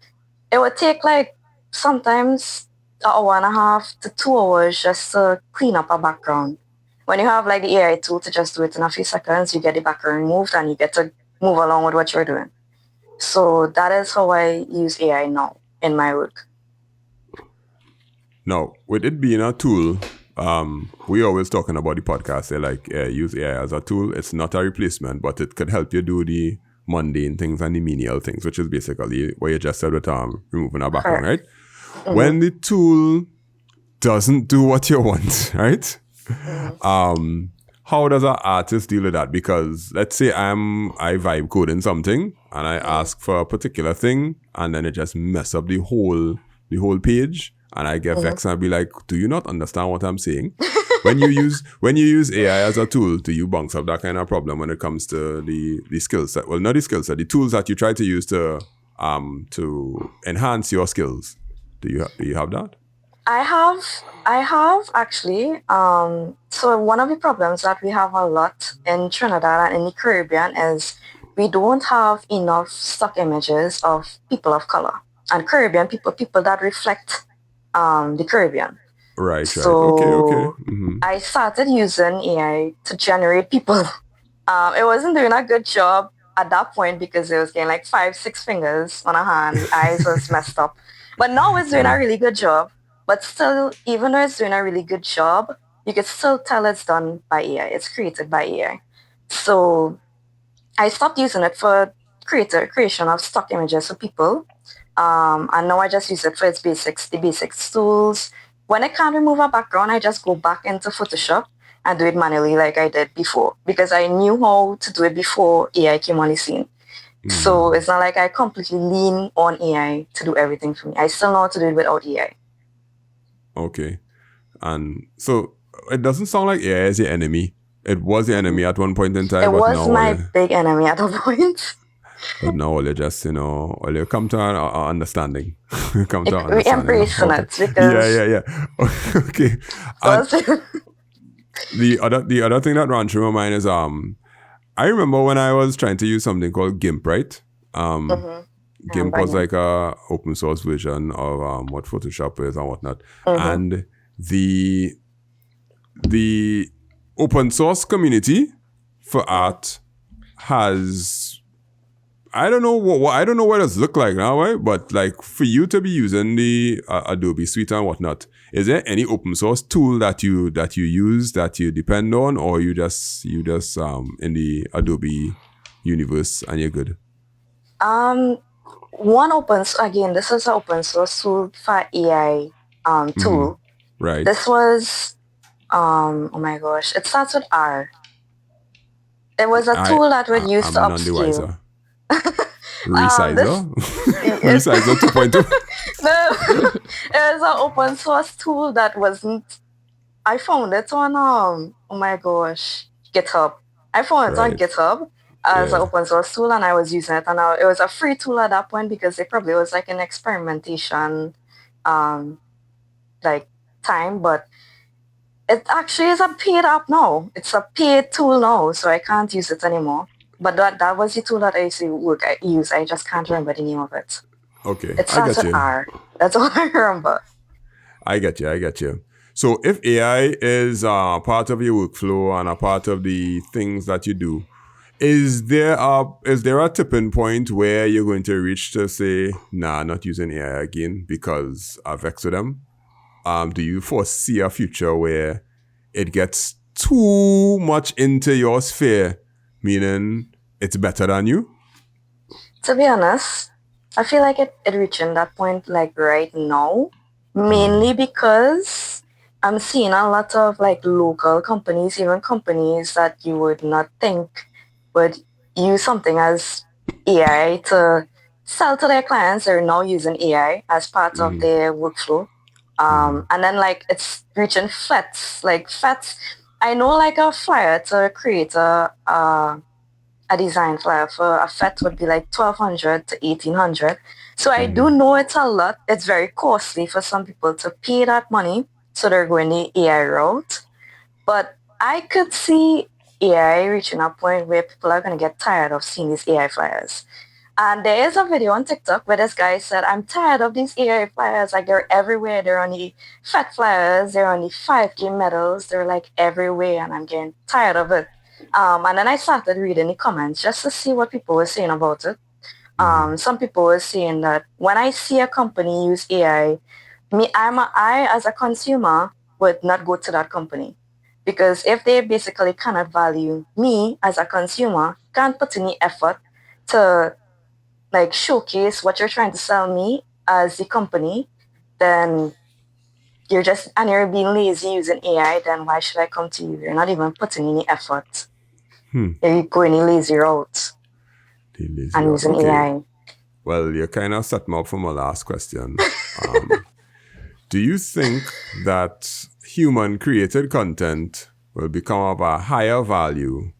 It would take like sometimes an hour and a half to 2 hours just to clean up a background. When you have like the AI tool to just do it in a few seconds, you get the background removed and you get to move along with what you're doing. So that is how I use AI now in my work. Now, with it being a tool, we always talking about the podcast. They like use AI as a tool. It's not a replacement, but it could help you do the mundane things and the menial things, which is basically what you just said with removing a background, right? Mm-hmm. When the tool doesn't do what you want, right? Mm-hmm. How does an artist deal with that? Because let's say I vibe coding something and I ask for a particular thing, and then it just mess up the whole page. And I get vexed and I'll be like, do you not understand what I'm saying? when you use AI as a tool, do you bounce up that kind of problem when it comes to the skill set? Well, not the skill set, the tools that you try to use to enhance your skills. Do you have that? I have actually. So one of the problems that we have a lot in Trinidad and in the Caribbean is we don't have enough stock images of people of color and Caribbean people that reflect the Caribbean. Right. So okay. Mm-hmm. I started using AI to generate people. It wasn't doing a good job at that point because it was getting like 5-6 fingers on a hand. The eyes was messed up. But now it's doing a really good job. But still, even though it's doing a really good job, you can still tell it's done by AI. It's created by AI. So I stopped using it for creation of stock images for people. And now I just use it for its basics, the basic tools. When I can't remove a background, I just go back into Photoshop and do it manually like I did before because I knew how to do it before AI came on the scene. Mm-hmm. So it's not like I completely lean on AI to do everything for me. I still know how to do it without AI. Okay. And so it doesn't sound like AI is the enemy. It was the enemy at one point in time. It was my big enemy at a point. But now all you just, all you come to an understanding. We embracing it because... Yeah. Okay. The other thing that ran through my mind is I remember when I was trying to use something called GIMP, right? GIMP was like a open source version of what Photoshop is and whatnot. And the open source community for art has... I don't know what it looks like now, right? But like for you to be using the Adobe Suite and whatnot, is there any open source tool that you use that you depend on, or you just in the Adobe universe and you're good? This is an open source tool for AI tool. Right. This was oh my gosh, it starts with R. It was a tool that would use to upscale. Resizer? Resizer 2.2? No, it was an open source tool that wasn't... I found it on, oh my gosh, GitHub. I found it on GitHub as an open source tool and I was using it. And it was a free tool at that point because it probably was like an experimentation like time, but it actually is a paid app now. It's a paid tool now, so I can't use it anymore. But that was the tool that I used to use. I just can't remember the name of it. Okay, it starts with R. That's all I remember. I get you. So if AI is part of your workflow and a part of the things that you do, is there a tipping point where you're going to reach to say, nah, not using AI again because I've vexed with them? Do you foresee a future where it gets too much into your sphere, meaning it's better than you? To be honest, I feel like it reaching that point like right now, mainly because I'm seeing a lot of like local companies, even companies that you would not think would use something as AI to sell to their clients. They're now using AI as part of their workflow. And then like it's reaching FETs. Like FETs, I know like a flyer to create a design flyer for a FET would be like $1,200 to $1,800. So I do know it's a lot. It's very costly for some people to pay that money. So they're going the AI route. But I could see AI reaching a point where people are going to get tired of seeing these AI flyers. And there is a video on TikTok where this guy said, I'm tired of these AI flyers. Like, they're everywhere. They're on the fat flyers. They're on the 5K medals. They're like everywhere. And I'm getting tired of it. And then I started reading the comments just to see what people were saying about it. Some people were saying that when I see a company use AI, I as a consumer would not go to that company. Because if they basically cannot value me as a consumer, can't put any effort to like showcase what you're trying to sell me as the company, then you're being lazy using AI, then why should I come to you? You're not even putting any effort. You're going a lazy route and using AI. Well, you kind of set me up for my last question. Do you think that human-created content will become of a higher value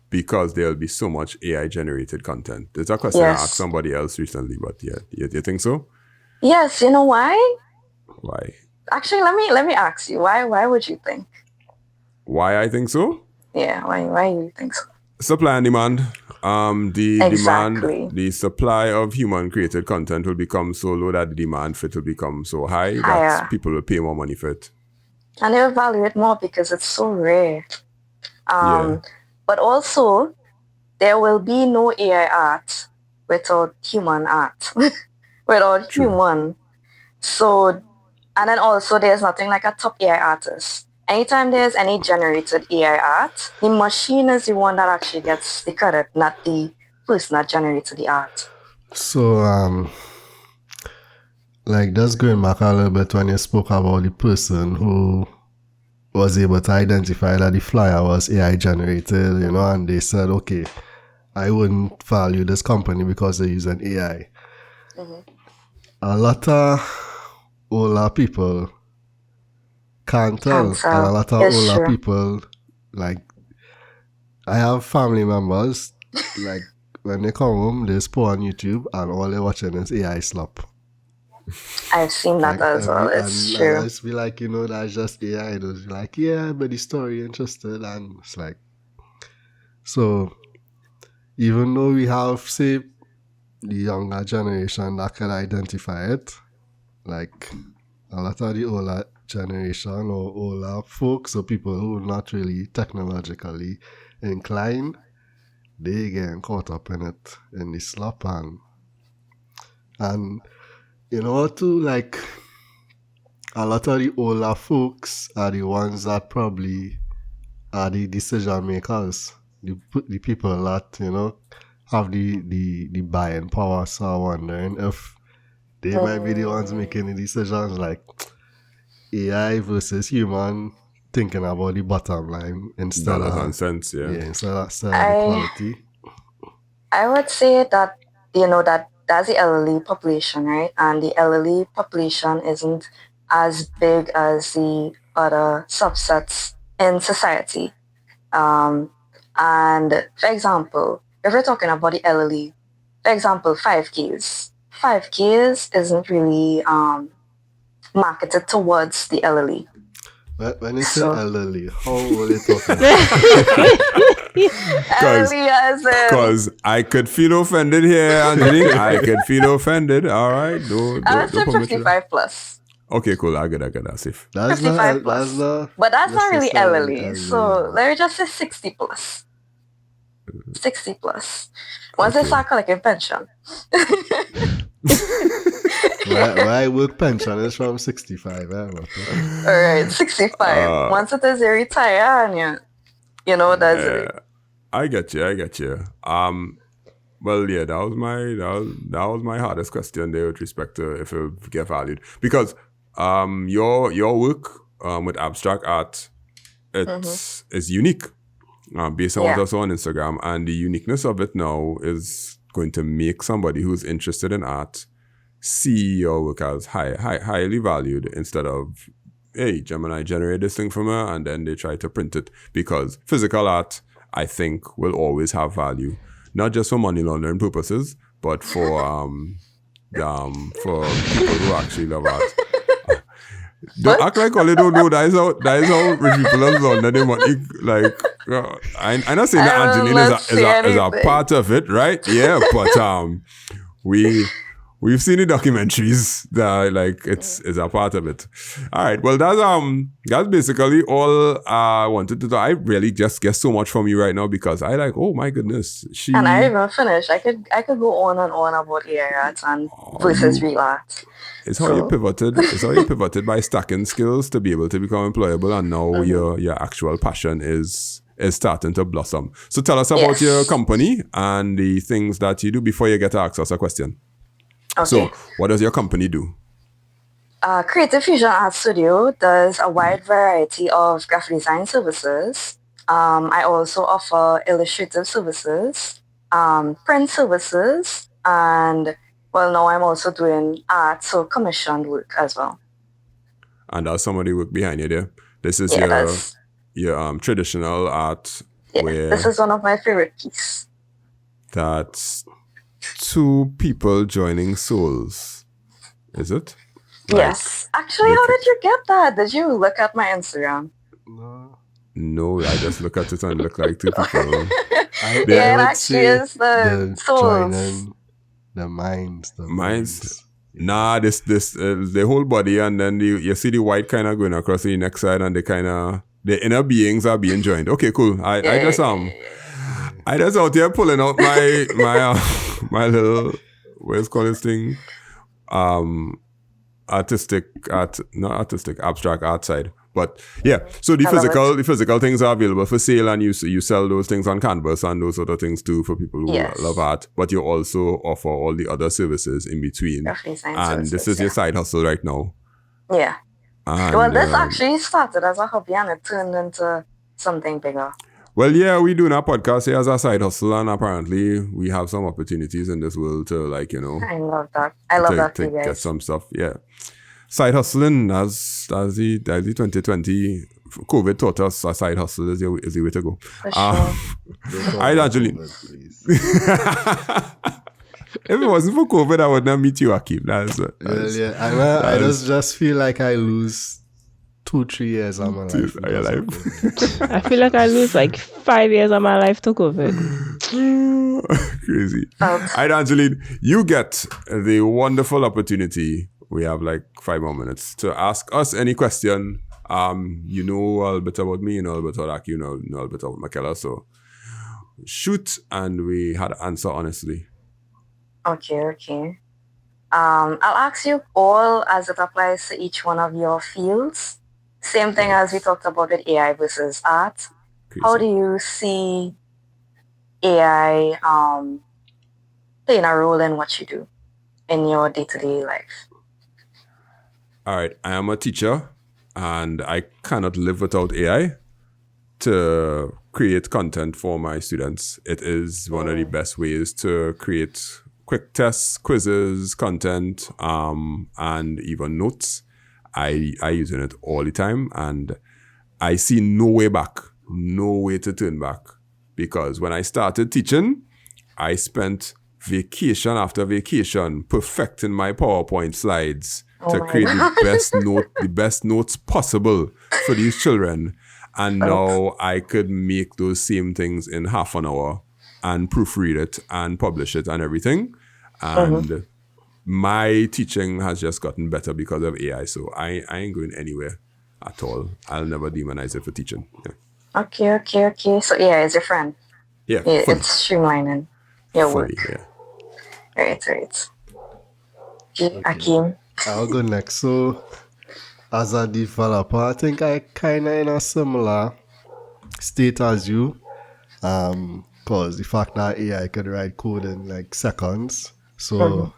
because there'll be so much AI-generated content? There's a question I asked somebody else recently, but yeah, you think so? Yes, you know why? Why? Actually, let me ask you, why would you think? Why I think so? Yeah, why you think so? Supply and demand. Exactly. Demand, the supply of human-created content will become so low that the demand for it will become so high that people will pay more money for it. And they'll value it more because it's so rare. But also, there will be no AI art without human art, without human. So, and then also there's nothing like a top AI artist. Anytime there's any generated AI art, the machine is the one that actually gets the credit, not the person that generated the art. So, like just going back a little bit when you spoke about the person who was able to identify that the flyer was AI generated, you know, and they said, okay, I wouldn't value this company because they use an AI. A lot of older people can't tell. And a lot of older people, like, I have family members, like, when they come home, they just put on YouTube and all they're watching is AI slap. I've seen that as well. It's true. I just be like, you know, that's just AI. It was like, yeah, but the story interested. And it's like, so even though we have, say, the younger generation that can identify it, like a lot of the older generation or older folks or people who are not really technologically inclined, they get caught up in it, in the slap. And you know, too, like, a lot of the older folks are the ones that probably are the decision makers, the people that, you know, have the buying power. So I'm wondering if they might be the ones making the decisions, like AI versus human, thinking about the bottom line instead of sense, instead of the quality. I would say that, you know, that's the elderly population, right? And the elderly population isn't as big as the other subsets in society. And for example, if we're talking about the elderly, for example, 5Ks. 5Ks isn't really marketed towards the elderly. When you say elderly, how will you talk about? Because I could feel offended here, Angeline. I could feel offended. All right. I would say 55 plus. Okay, cool. I get that, safe. 55 plus. But that's not really elderly. So let me just say 60 plus. 60 plus. Once they start collecting pension. My work pension is from 65. Alright, 65. Once it is, you retire and you know that's it. I get you. Well, yeah, that was my hardest question there with respect to if it would get valued, because your work with abstract art, is unique, based on what I saw on Instagram, and the uniqueness of it now is going to make somebody who's interested in art see your work as highly valued, instead of, hey, Gemini generate this thing from her and then they try to print it, because physical art, I think, will always have value, not just for money laundering purposes, but for people who actually love art. Don't act like all they don't know. That is how rich people are London. They want, like, I'm not saying that I will Angeline not is say a anything. part of it, right? Yeah, but we've seen the documentaries that are like it's a part of it. All right, well that's basically all I wanted to do. I really just get so much from you right now because I like, oh my goodness, And I even finished. I could go on and on about AI art and versus real art. It's how you pivoted. It's how you pivoted by stacking skills to be able to become employable, and now your actual passion is starting to blossom. So tell us about your company and the things that you do before you get to ask us a question. Okay. So, what does your company do? Creative Fusion Art Studio does a wide variety of graphic design services. I also offer illustrative services, print services, and well, now I'm also doing art, so commissioned work as well. And there's somebody work behind you there. This is your traditional art. Yeah, where this is one of my favorite pieces. That's two people joining souls. Is it? Yes. Actually, how did you get that? Did you look at my Instagram? No, I just look at it and look like two people. It actually is the souls. Joining the minds. Nah, this the whole body, and then you see the white kind of going across the next side, and the inner beings are being joined. Okay, cool. I just out here pulling out my little, what's called this thing, abstract art side. But yeah, so the physical things are available for sale, and you sell those things on Canvas and those other things too for people who love art. But you also offer all the other services in between. And this is your side hustle right now. Yeah. And, well, this actually started as a hobby and it turned into something bigger. Well, yeah, we do our podcast here as a side hustle, and apparently we have some opportunities in this world to, like, you know. I love that. I love that to you guys. Get some stuff, yeah. Side hustling, as the 2020 COVID taught us, a side hustle is the way to go. For sure. I Angeline. If it wasn't for COVID, I would not meet you, Akeem. I just feel like I lose 2-3 years of my life. I feel like I lose like 5 years of my life to COVID. Crazy. Alright, Angeline, you get the wonderful opportunity. We have like 5 more minutes to ask us any question. You know a little bit about me, you know a little bit about Aki, you know a little bit about Michaela. So shoot, and we had to answer honestly. Okay. I'll ask you all as it applies to each one of your fields. Same thing as we talked about with AI versus art. Crazy. How do you see AI playing a role in what you do in your day-to-day life? All right, I am a teacher and I cannot live without AI to create content for my students. It is one of the best ways to create quick tests, quizzes, content, and even notes. I use it all the time, and I see no way back, no way to turn back. Because when I started teaching, I spent vacation after vacation perfecting my PowerPoint slides to create the best notes possible for these children. And now I could make those same things in half an hour and proofread it and publish it and everything. And my teaching has just gotten better because of AI. So I ain't going anywhere at all. I'll never demonize it for teaching. Yeah. Okay. So AI is your friend. Yeah, it's streamlining your work. Yeah. Right. Okay. Akeem. I'll go next. So, as a developer, I think I kind of in a similar state as you. Because the fact that AI could write code in like seconds. So,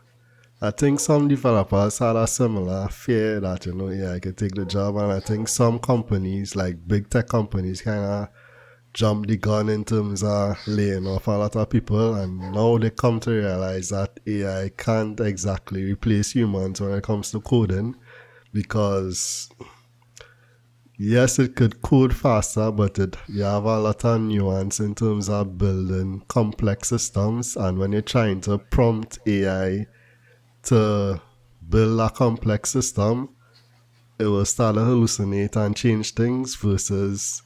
I think some developers had a similar fear that, AI could take the job. And I think some companies, like big tech companies, kind of jump the gun in terms of laying off a lot of people, and now they come to realize that AI can't exactly replace humans when it comes to coding, because yes, it could code faster, but you have a lot of nuance in terms of building complex systems, and when you're trying to prompt AI to build a complex system, it will start to hallucinate and change things versus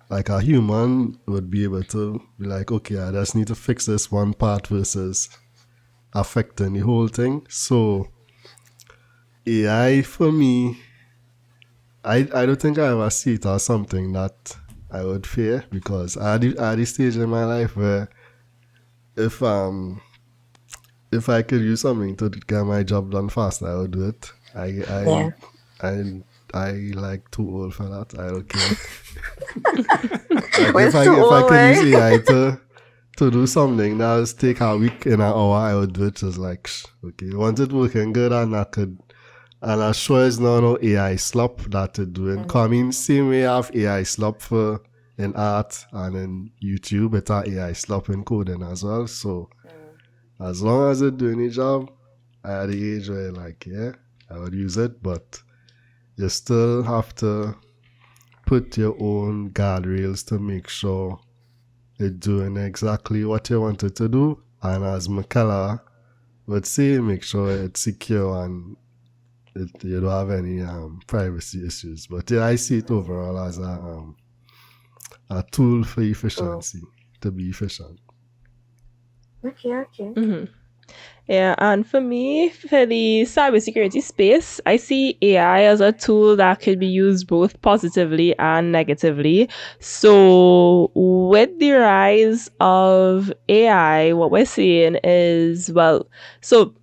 like a human would be able to be like, okay, I just need to fix this one part versus affecting the whole thing. So AI for me, I don't think I ever see it as something that I would fear, because at the stage in my life where if I could use something to get my job done fast, I would do it. I like too old for that. I don't care. Like if I could use AI to do something that would take a week in an hour, I would do it. Just like, okay, once it working good, and I could, and I'm sure it's not no AI slop that it doing. I mean, same way I have AI slop for in art and in YouTube, it's a AI slop in coding as well. So as long as it's doing the job, at the age where like, yeah, I would use it, but you still have to put your own guardrails to make sure it's doing exactly what you want it to do. And as Michaela would say, make sure it's secure and you don't have any privacy issues. But yeah, I see it overall as a tool for efficiency, to be efficient. Okay. Mm-hmm. Yeah, and for me, for the cybersecurity space, I see AI as a tool that could be used both positively and negatively. So, with the rise of AI, what we're seeing is, well, so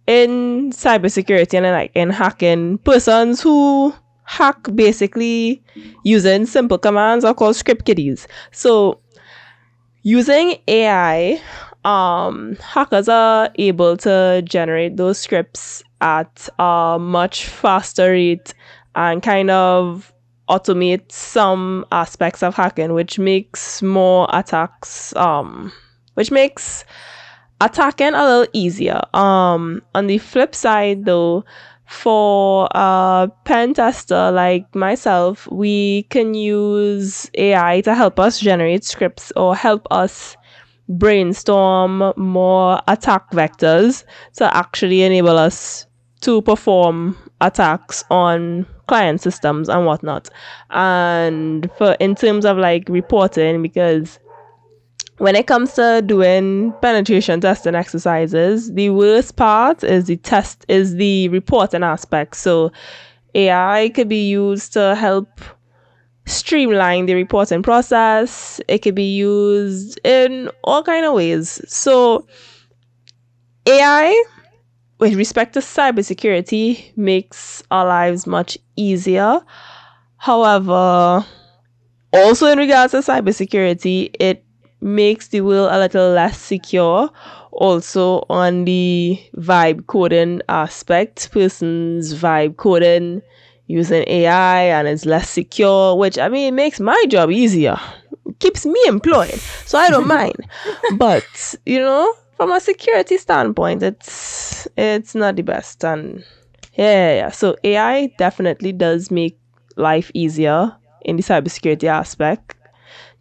in cybersecurity and like in hacking, persons who hack basically using simple commands are called script kiddies. So, using AI, hackers are able to generate those scripts at a much faster rate and kind of automate some aspects of hacking, which makes more attacks, which makes attacking a little easier. On the flip side, though, for a pen tester like myself, we can use AI to help us generate scripts or help us brainstorm more attack vectors to actually enable us to perform attacks on client systems and whatnot. And for in terms of like reporting, because when it comes to doing penetration testing exercises, the worst part is the reporting aspect. So AI could be used to help streamline the reporting process. It could be used in all kind of ways. So AI, with respect to cybersecurity, makes our lives much easier. However, also in regards to cybersecurity, it makes the world a little less secure. Also on the vibe coding aspect, persons vibe coding using AI and it's less secure, which I mean makes my job easier. Keeps me employed. So I don't mind. But, from a security standpoint, it's not the best. And yeah. So AI definitely does make life easier in the cybersecurity aspect.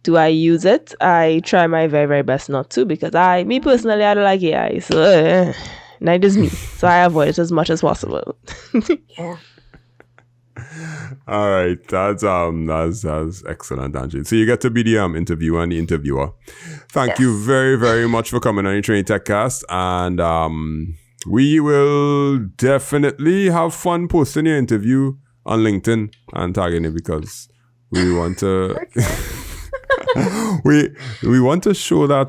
Do I use it? I try my very, very best not to, because me personally, I don't like AI. So neither does me. So I avoid it as much as possible. Yeah. All right, that's excellent, Angeline. So you get to be the interviewer and the interviewer. Thank you very, very much for coming on the Trinity Techcast, and we will definitely have fun posting your interview on LinkedIn and tagging it, because we want to we want to show that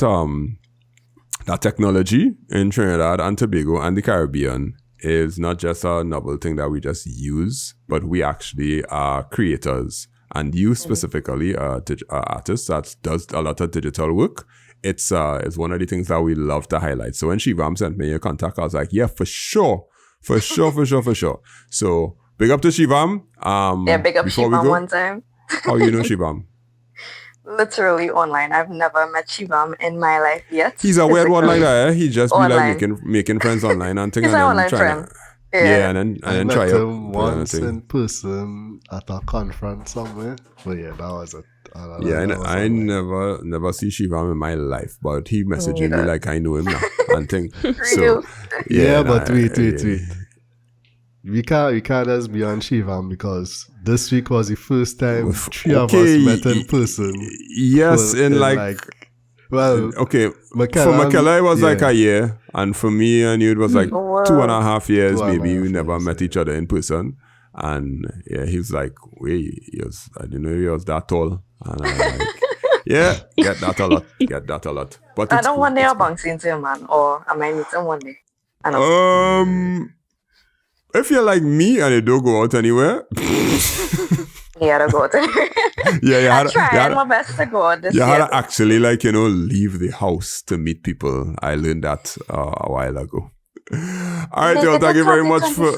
that technology in Trinidad and Tobago and the Caribbean is not just a novel thing that we just use, but we actually are creators. And you specifically, artist that does a lot of digital work, it's one of the things that we love to highlight. So when Shivam sent me your contact, I was like, yeah, for sure. So big up to Shivam. Big up Shivam one time. How you know Shivam? Literally online. I've never met Shivam in my life yet. He's a weird one like that. Eh? He just online. Be like making friends online and things. He's an online friend. And then try out once in person at a conference somewhere. But yeah, that was it. I never see Shivam in my life, but he messaged me like I know him now and thing. So but wait. we can't just be on Shivam because this week was the first time three of us met in person. Yes, well, okay. For Makela, it was like a year, and for me and you, it was like 2.5 years. Maybe we never met each other in person. And yeah, he was like, wait, I didn't know he was that tall. And I'm like, yeah, get that a lot. But I don't want to bounce into him, man, or I might meet him one day. If you're like me and you don't go out anywhere. Yeah, to go out anywhere. Yeah, I tried my best to go out this year. You had to actually leave the house to meet people. I learned that a while ago. All right, y'all, thank you very much for...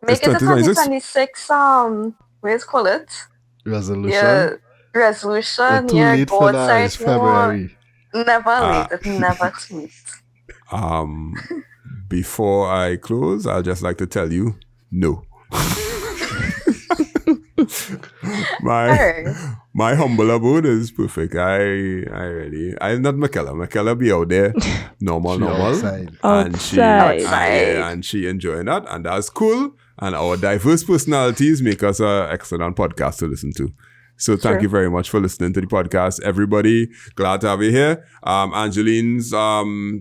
Make it a 2026, what is call it? Resolution? Yeah, resolution. Too late go for that, outside it's February. Never late, it's never too late. Before I close, I'll just like to tell you, no. My humble abode is perfect. I'm not Makela. Makela be out there, normal, and she enjoying that, and that's cool. And our diverse personalities make us an excellent podcast to listen to. So thank you very much for listening to the podcast, everybody. Glad to have you here. Angeline's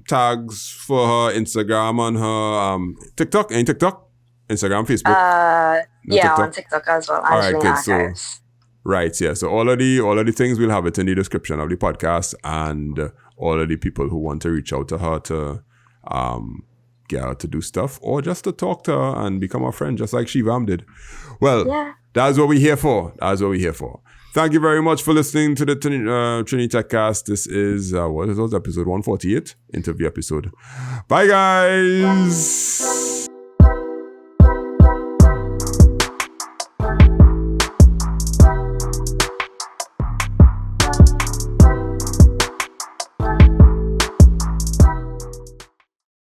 tags for her Instagram and her TikTok. Any TikTok? Instagram, Facebook? TikTok? On TikTok as well. All right, good. So, right, yeah. So all of the things, we'll have it in the description of the podcast, and all of the people who want to reach out to her to get her to do stuff, or just to talk to her and become a friend, just like Shivam did. Well, that's what we're here for. Thank you very much for listening to the Trinity Techcast. This is, episode 148, interview episode. Bye, guys.